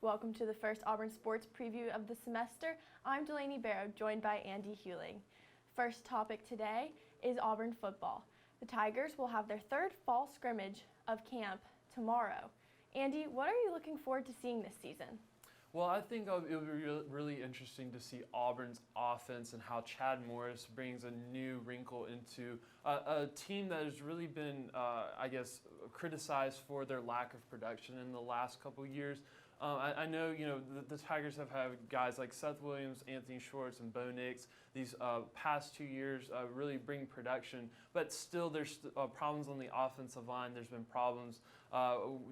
Welcome to the first Auburn Sports Preview of the semester. I'm Delaney Barrow, joined by Andy Hewling. First topic today is Auburn football. The Tigers will have their third fall scrimmage of camp tomorrow. Andy, what are you looking forward to seeing this season? Well, I think it would be really interesting to see Auburn's offense and how Chad Morris brings a new wrinkle into a team that has really been, criticized for their lack of production in the last couple years. I know, the Tigers have had guys like Seth Williams, Anthony Schwartz, and Bo Nix these past 2 years really bring production, but still there's problems on the offensive line. There's been problems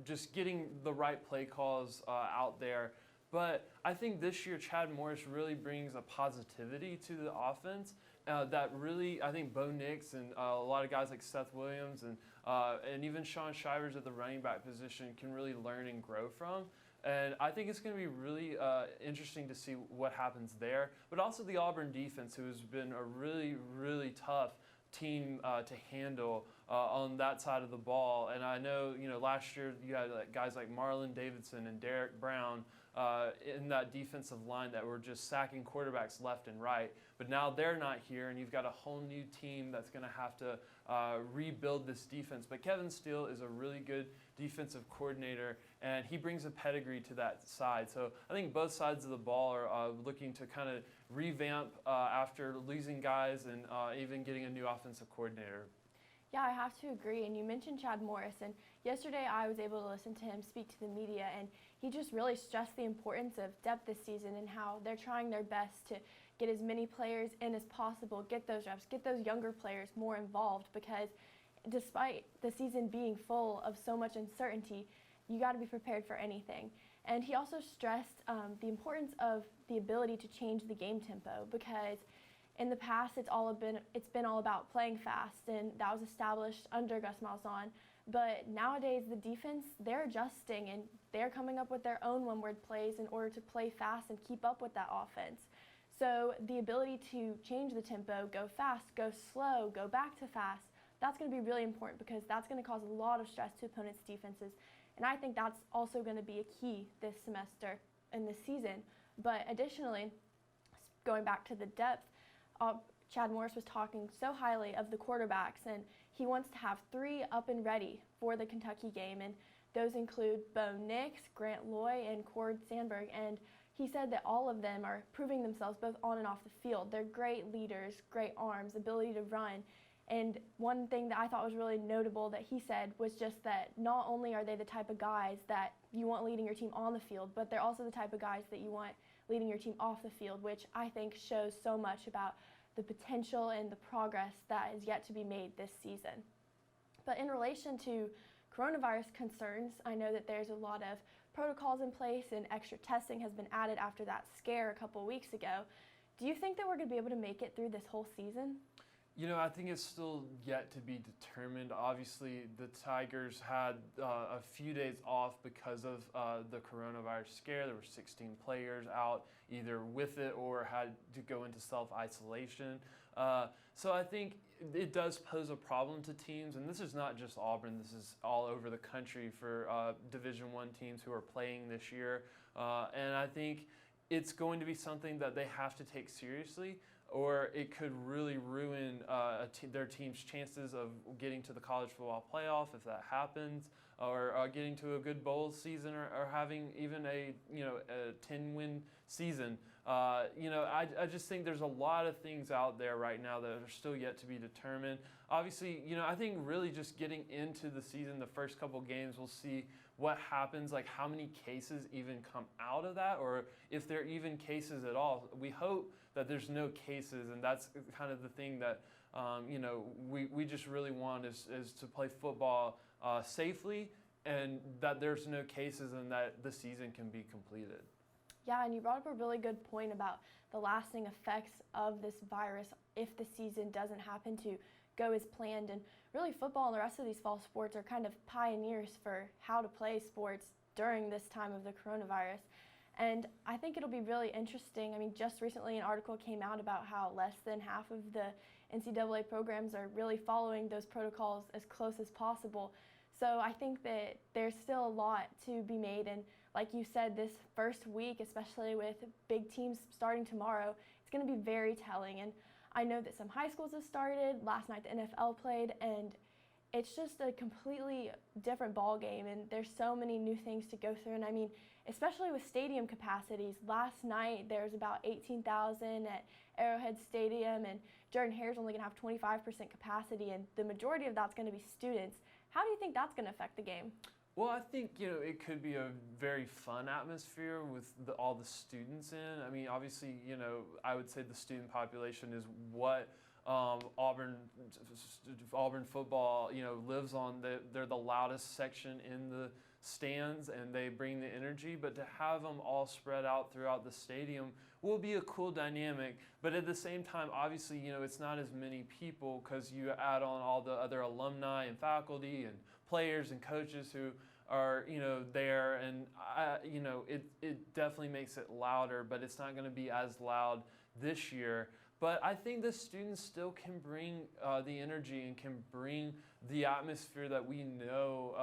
just getting the right play calls out there. But I think this year Chad Morris really brings a positivity to the offense that really, I think Bo Nix and a lot of guys like Seth Williams and even Sean Shivers at the running back position can really learn and grow from. And I think it's going to be really interesting to see what happens there. But also the Auburn defense, who has been a really tough team to handle on that side of the ball. And I know, last year you had guys like Marlon Davidson and Derek Brown in that defensive line that were just sacking quarterbacks left and right. But now they're not here, and you've got a whole new team that's going to have to rebuild this defense. But Kevin Steele is a really good defensive coordinator, and he brings a pedigree to that side. So I think both sides of the ball are looking to kind of revamp after losing guys and even getting a new offensive coordinator. Yeah, I have to agree. And you mentioned Chad Morris, and yesterday I was able to listen to him speak to the media, and he just really stressed the importance of depth this season and how they're trying their best to get as many players in as possible, get those reps, get those younger players more involved, because despite the season being full of so much uncertainty, you got to be prepared for anything. And he also stressed the importance of the ability to change the game tempo, because in the past, it's been all about playing fast, and that was established under Gus Malzahn. But nowadays, the defense, they're adjusting, and they're coming up with their own one-word plays in order to play fast and keep up with that offense. So the ability to change the tempo, go fast, go slow, go back to fast, that's going to be really important, because that's going to cause a lot of stress to opponents' defenses. And I think that's also going to be a key this semester and this season. But additionally, going back to the depth, Chad Morris was talking so highly of the quarterbacks, and he wants to have 3 up and ready for the Kentucky game, and those include Bo Nix, Grant Loy, and Cord Sandberg. And he said that all of them are proving themselves both on and off the field. They're great leaders, great arms, ability to run. And one thing that I thought was really notable that he said was just that not only are they the type of guys that you want leading your team on the field, but they're also the type of guys that you want leading your team off the field, which I think shows so much about the potential and the progress that is yet to be made this season. But in relation to coronavirus concerns, I know that there's a lot of protocols in place and extra testing has been added after that scare a couple weeks ago. Do you think that we're going to be able to make it through this whole season? I think it's still yet to be determined. Obviously, the Tigers had a few days off because of the coronavirus scare. There were 16 players out, either with it or had to go into self-isolation. So I think it does pose a problem to teams, and this is not just Auburn. This is all over the country for Division I teams who are playing this year. And I think it's going to be something that they have to take seriously, or it could really ruin their team's chances of getting to the college football playoff if that happens, or getting to a good bowl season, or having even a 10-win season. I just think there's a lot of things out there right now that are still yet to be determined. Obviously, I think really just getting into the season, the first couple games, we'll see what happens, like how many cases even come out of that, or if there are even cases at all. We hope that there's no cases, and that's kind of the thing that we just really want is to play football safely, and that there's no cases, and that the season can be completed. Yeah, and you brought up a really good point about the lasting effects of this virus if the season doesn't happen to go as planned. And really, football and the rest of these fall sports are kind of pioneers for how to play sports during this time of the coronavirus. And I think it'll be really interesting. I mean, just recently an article came out about how less than half of the NCAA programs are really following those protocols as close as possible. So I think that there's still a lot to be made, and like you said, this first week, especially with big teams starting tomorrow, it's going to be very telling. And I know that some high schools have started. Last night the NFL played, and it's just a completely different ball game, and there's so many new things to go through. And I mean, especially with stadium capacities, last night there was about 18,000 at Arrowhead Stadium, and Jordan Hare's only going to have 25% capacity, and the majority of that's going to be students. How do you think that's going to affect the game? Well, I think, it could be a very fun atmosphere with all the students in. I mean, obviously, I would say the student population is what Auburn football, lives on. They're the loudest section in the stands, and they bring the energy. But to have them all spread out throughout the stadium will be a cool dynamic. But at the same time, obviously, it's not as many people because you add on all the other alumni and faculty and players and coaches who are there, and it definitely makes it louder, but it's not going to be as loud this year. But I think the students still can bring the energy and can bring the atmosphere that we know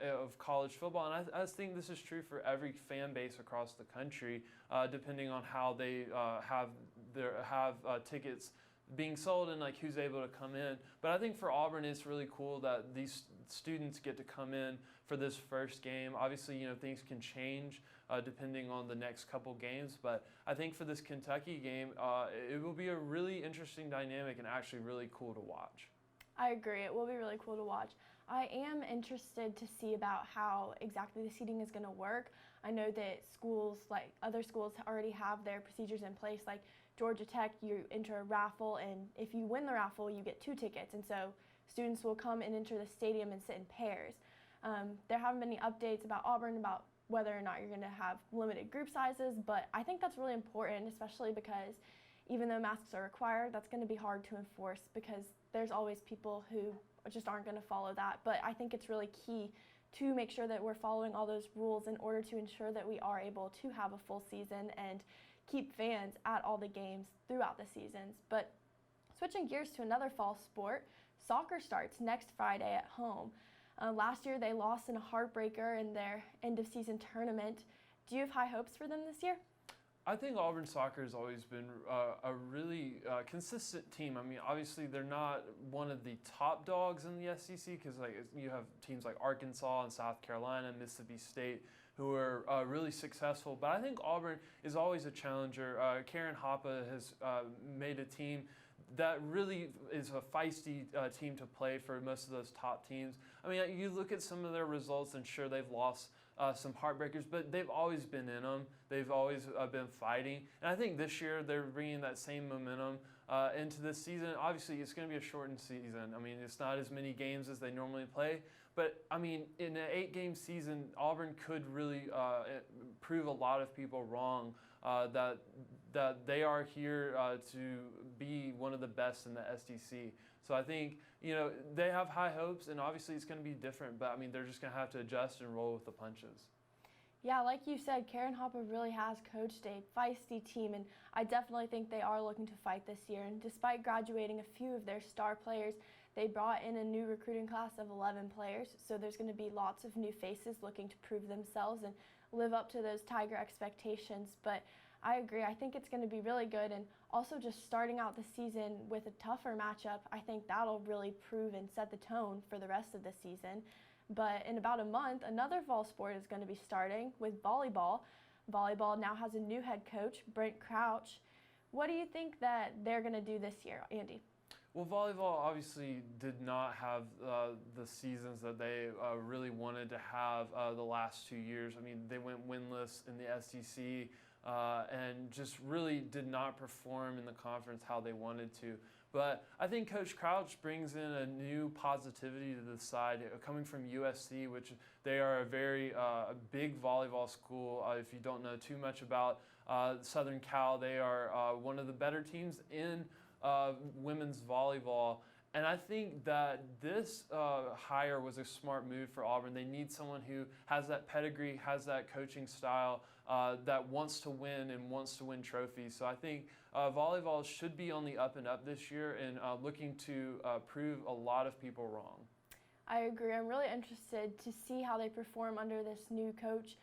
of college football. And I think this is true for every fan base across the country, depending on how they have tickets being sold and like who's able to come in. But I think for Auburn, it's really cool that these students get to come in for this first game. Obviously, things can change depending on the next couple games. But I think for this Kentucky game, it will be a really interesting dynamic and actually really cool to watch. I agree. It will be really cool to watch. I am interested to see about how exactly the seating is going to work. I know that schools, like other schools, already have their procedures in place. Like Georgia Tech, you enter a raffle, and if you win the raffle, you get 2 tickets. And so students will come and enter the stadium and sit in pairs. There haven't been any updates about Auburn about whether or not you're going to have limited group sizes, but I think that's really important, especially because even though masks are required, that's going to be hard to enforce because there's always people who just aren't going to follow that. But I think it's really key to make sure that we're following all those rules in order to ensure that we are able to have a full season and keep fans at all the games throughout the seasons. But switching gears to another fall sport, soccer starts next Friday at home. Last year they lost in a heartbreaker in their end-of-season tournament. Do you have high hopes for them this year? I think Auburn soccer has always been a really consistent team. I mean, obviously they're not one of the top dogs in the SEC because you have teams like Arkansas and South Carolina, Mississippi State, who are really successful. But I think Auburn is always a challenger. Karen Hoppe has made a team that really is a feisty team to play for most of those top teams. I mean, you look at some of their results, and sure, they've lost some heartbreakers, but they've always been in them. They've always been fighting. And I think this year they're bringing that same momentum into this season. Obviously, it's going to be a shortened season. I mean, it's not as many games as they normally play. But, I mean, in an 8-game season, Auburn could really prove a lot of people wrong that they are here to be one of the best in the SEC. So I think, they have high hopes, and obviously it's going to be different. But, I mean, they're just going to have to adjust and roll with the punches. Yeah, like you said, Karen Hoppe really has coached a feisty team, and I definitely think they are looking to fight this year. And despite graduating a few of their star players, they brought in a new recruiting class of 11 players, so there's going to be lots of new faces looking to prove themselves and live up to those Tiger expectations. But I agree. I think it's going to be really good, and also just starting out the season with a tougher matchup, I think that'll really prove and set the tone for the rest of the season. But in about a month, another fall sport is going to be starting with volleyball. Volleyball now has a new head coach, Brent Crouch. What do you think that they're going to do this year, Andy? Well, volleyball obviously did not have the seasons that they really wanted to have the last 2 years. I mean, they went winless in the SEC and just really did not perform in the conference how they wanted to. But I think Coach Crouch brings in a new positivity to the side, coming from USC, which they are a very big volleyball school. If you don't know too much about Southern Cal, they are one of the better teams in women's volleyball. And I think that this hire was a smart move for Auburn. They need someone who has that pedigree, has that coaching style, that wants to win and wants to win trophies. So I think volleyball should be on the up and up this year and looking to prove a lot of people wrong. I agree. I'm really interested to see how they perform under this new coach.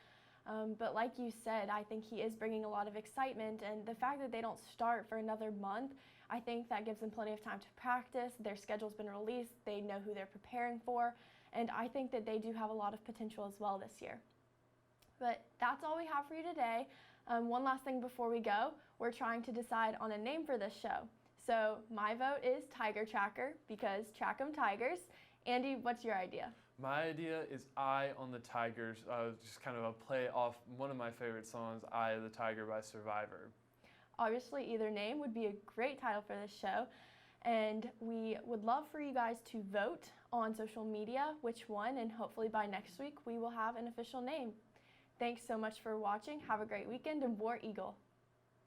But like you said, I think he is bringing a lot of excitement, and the fact that they don't start for another month, I think that gives them plenty of time to practice. Their schedule's been released. They know who they're preparing for, and I think that they do have a lot of potential as well this year. But that's all we have for you today. One last thing before we go, we're trying to decide on a name for this show. So my vote is Tiger Tracker because track 'em Tigers. Andy, what's your idea? My idea is Eye on the Tigers, just kind of a play off one of my favorite songs, Eye of the Tiger by Survivor. Obviously, either name would be a great title for this show, and we would love for you guys to vote on social media which one, and hopefully by next week we will have an official name. Thanks so much for watching. Have a great weekend, and War Eagle.